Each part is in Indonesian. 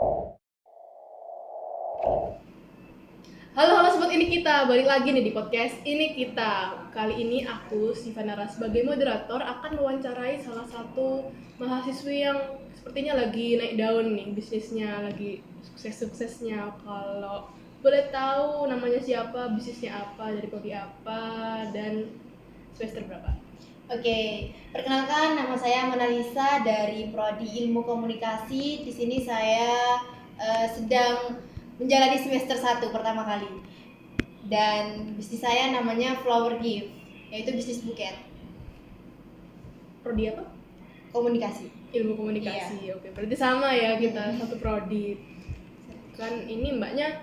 Halo halo sobat ini kita, balik lagi nih di podcast ini kita. Kali ini aku, Sivanara sebagai moderator akan mewawancarai salah satu mahasiswi yang sepertinya lagi naik daun nih bisnisnya, lagi sukses-suksesnya. Kalau boleh tahu namanya siapa, bisnisnya apa, dari prodi apa, dan semester berapa? Oke, perkenalkan nama saya Monalisa dari Prodi Ilmu Komunikasi. Di sini saya sedang menjalani semester 1 pertama kali. Dan bisnis saya namanya Flower Gift, yaitu bisnis buket Prodi apa? komunikasi. Ilmu komunikasi. Oke, berarti sama ya kita satu prodi. Kan ini mbaknya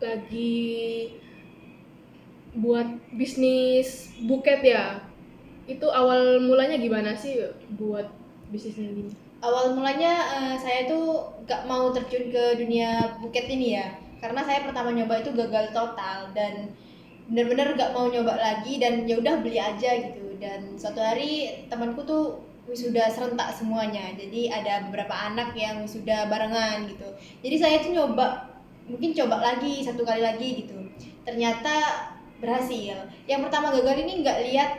lagi buat bisnis buket ya. Itu awal mulanya gimana sih buat bisnisnya gini? Awal mulanya saya tuh gak mau terjun ke dunia buket ini ya, karena saya pertama nyoba itu gagal total dan bener-bener gak mau nyoba lagi, dan ya udah beli aja gitu. Dan suatu hari temanku tuh wisuda serentak semuanya, jadi ada beberapa anak yang wisuda barengan gitu. Jadi saya tuh mungkin coba lagi satu kali lagi gitu. Ternyata berhasil. Yang pertama gagal ini nggak lihat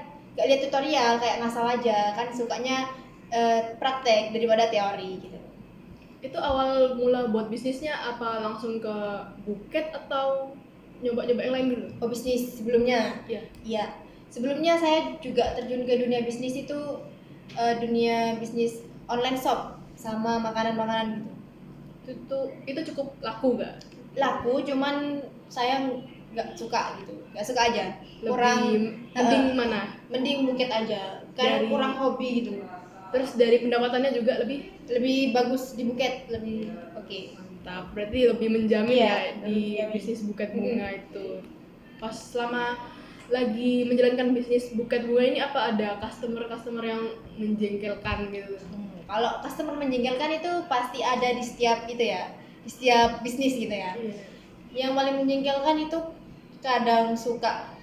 tutorial, kayak ngasal aja kan, sukanya praktek daripada teori gitu. Itu awal mula buat bisnisnya apa langsung ke buket atau nyoba-nyoba yang lain dulu? Oh, bisnis sebelumnya? Iya. Iya. Sebelumnya saya juga terjun ke dunia bisnis itu, dunia bisnis online shop sama makanan-makanan gitu. Itu cukup laku gak? Laku, cuman saya nggak suka gitu, nggak suka aja. Mending mana? Mending buket aja, karena Dari- kurang hobi gitu. Terus dari pendapatannya juga Lebih bagus di buket, lebih oke. mantap, berarti lebih menjamin Iya, ya lebih di menjamin. bisnis buket bunga itu. Pas selama lagi menjalankan bisnis buket bunga ini apa ada customer yang menjengkelkan gitu? Kalau customer menjengkelkan itu pasti ada di setiap itu ya, di setiap bisnis gitu ya. Iya. Yang paling menjengkelkan itu kadang suka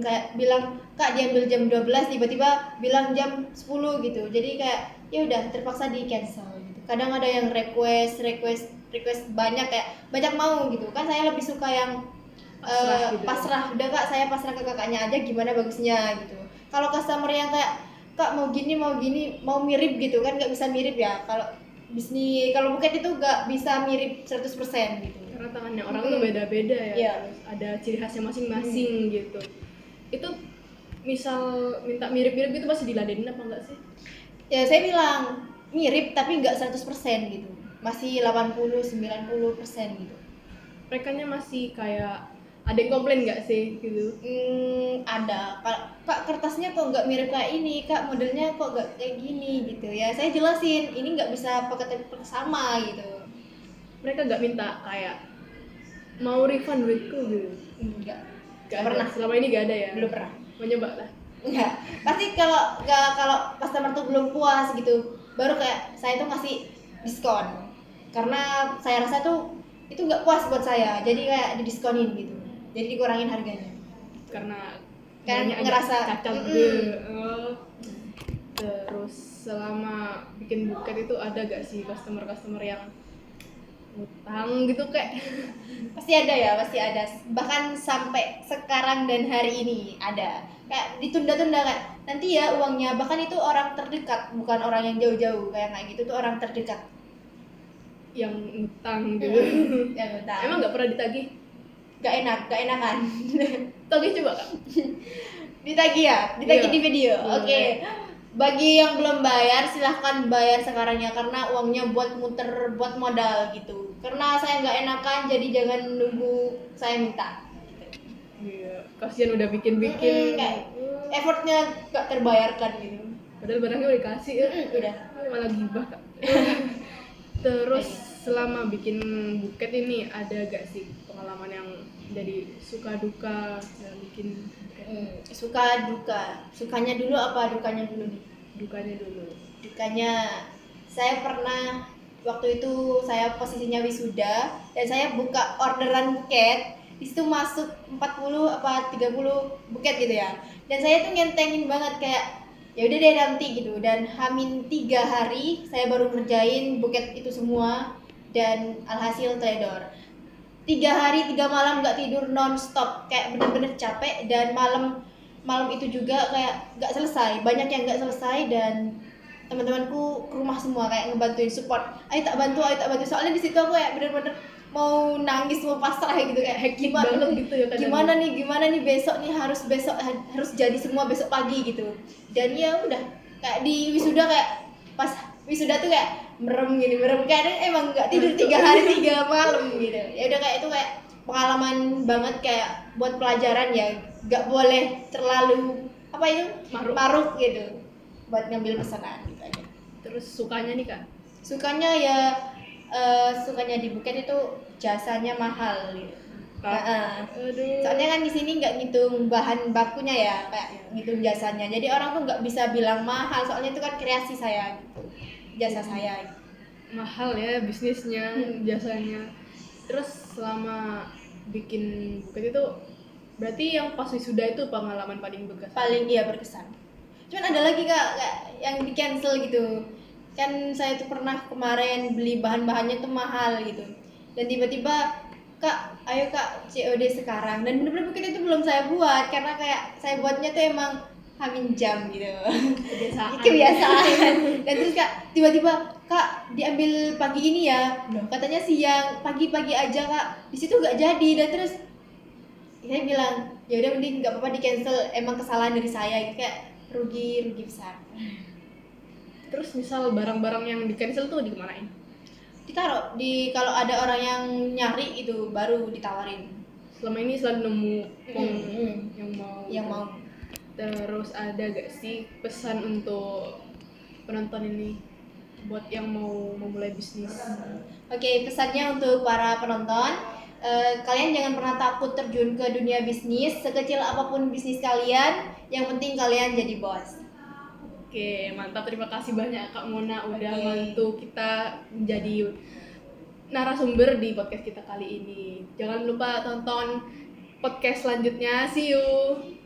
kayak bilang kak diambil jam 12, tiba-tiba bilang jam 10 gitu. Jadi kayak ya udah terpaksa di cancel gitu. Kadang ada yang request banyak, kayak banyak mau gitu kan. Saya lebih suka yang Pasrah gitu. pasrah, udah kak saya pasrah ke kakaknya aja gimana bagusnya gitu. Kalau customer yang kayak kak mau gini mau mirip gitu kan, nggak bisa mirip ya. Kalau buket itu nggak bisa mirip 100% gitu. Karena tangannya orang tuh beda-beda ya. Iya. Terus ada ciri khasnya masing-masing gitu. Itu misal minta mirip-mirip gitu masih diladenin apa enggak sih? Ya saya bilang mirip tapi nggak 100% gitu, masih 80-90% gitu. Merekanya masih kayak ada yang komplain nggak sih gitu? Ada kak kertasnya kok nggak mirip kayak ini, kak modelnya kok nggak kayak gini gitu ya. Saya jelasin ini nggak bisa pakai template sama gitu. Mereka nggak minta kayak mau refund duitku gitu? Enggak, Nggak pernah. ada. Selama ini nggak ada ya? Belum pernah. Mau nyoba lah. Enggak, pasti kalau customer tuh belum puas gitu, baru kayak saya tuh ngasih diskon, karena saya rasa tuh itu nggak puas buat saya, jadi kayak didiskonin gitu, jadi dikurangin harganya. Karena Kan banyak ngerasa cacat gitu. Oh. Terus selama bikin buket itu ada gak sih customer yang utang gitu kayak pasti ada ya, pasti ada, bahkan sampai sekarang dan hari ini ada, kayak ditunda-tunda kan nanti ya uangnya, bahkan itu orang terdekat, bukan orang yang jauh-jauh, kayak gitu tuh orang terdekat yang utang gitu. yang utang. Emang nggak pernah ditagih? Gak enakan. Tagih coba kan? Ditagih Iya. di video. Boleh. Oke. Bagi yang belum bayar silahkan bayar sekarang ya, karena uangnya buat muter, buat modal gitu. Karena saya nggak enakan, jadi jangan nunggu saya minta. Iya, kasihan udah bikin-bikin. Kayak effortnya nggak terbayarkan gitu. Padahal barangnya udah dikasih ya. Udah. Malah gibah kak. Terus selama bikin buket ini ada gak sih pengalaman yang jadi suka duka dalam bikin buket? Suka duka. Sukanya dulu apa dukanya dulu nih? Dukanya dulu. Dukanya, saya pernah waktu itu saya posisinya wisuda dan saya buka orderan buket. Di situ masuk 40 apa 30 buket gitu ya. Dan saya tuh ngentengin banget, kayak ya udah deh nanti gitu. Dan hamin 3 hari saya baru ngerjain buket itu semua, dan alhasil teledor. 3 hari 3 malam nggak tidur non-stop, kayak bener-bener capek. Dan malam itu juga kayak nggak selesai, banyak yang nggak selesai. Dan teman-temanku ke rumah semua kayak ngebantuin support, ayo tak bantu, soalnya di situ aku kayak bener-bener mau nangis, mau pasrah gitu, kayak Hektik gimana banget gitu ya kadang. gimana nih besok nih, harus jadi semua besok pagi gitu. Dan ya udah, kayak di wisuda, kayak pas wisuda tuh kayak merem kayak emang nggak tidur 3 hari 3 malam gitu. Ya udah, kayak itu kayak pengalaman banget, kayak buat pelajaran ya, nggak boleh terlalu apa itu maruk gitu buat ngambil pesanan gitu aja. Terus sukanya nih Kak? Sukanya ya sukanya di Buket itu jasanya mahal gitu. Aduh. Soalnya kan di sini nggak ngitung bahan bakunya ya, kayak ngitung jasanya. Jadi orang tuh nggak bisa bilang mahal, soalnya itu kan kreasi saya gitu, jasa saya gitu. Mahal ya bisnisnya, jasanya. Terus selama bikin buket itu berarti yang pas wisuda itu pengalaman paling berkesan? Paling dia berkesan. Cuman ada lagi Kak, kayak yang di cancel gitu. Kan saya tuh pernah kemarin beli bahan-bahannya tuh mahal gitu. Dan tiba-tiba, Kak, ayo Kak COD sekarang. Dan bener-bener mungkin itu belum saya buat, karena kayak saya buatnya tuh emang hamin jam gitu. Kebiasaan. Dan terus Kak, tiba-tiba, Kak diambil pagi ini ya. Loh, katanya siang, pagi-pagi aja Kak. Di situ nggak jadi. Dan terus saya bilang, ya udah mending nggak apa-apa di cancel, emang kesalahan dari saya gitu, kayak rugi besar. Terus misal barang-barang yang di cancel tuh dikemanain? Ditaruh di, kalau ada orang yang nyari itu baru ditawarin. Selama ini selalu nemu yang Yang mau. mau. Terus ada gak sih pesan untuk penonton ini buat yang mau memulai bisnis? Oke, pesannya untuk para penonton, kalian jangan pernah takut terjun ke dunia bisnis. Sekecil apapun bisnis kalian, yang penting kalian jadi bos. Oke, mantap. Terima kasih banyak Kak Mona udah Oke. bantu kita menjadi narasumber di podcast kita kali ini. Jangan lupa tonton podcast selanjutnya. See you.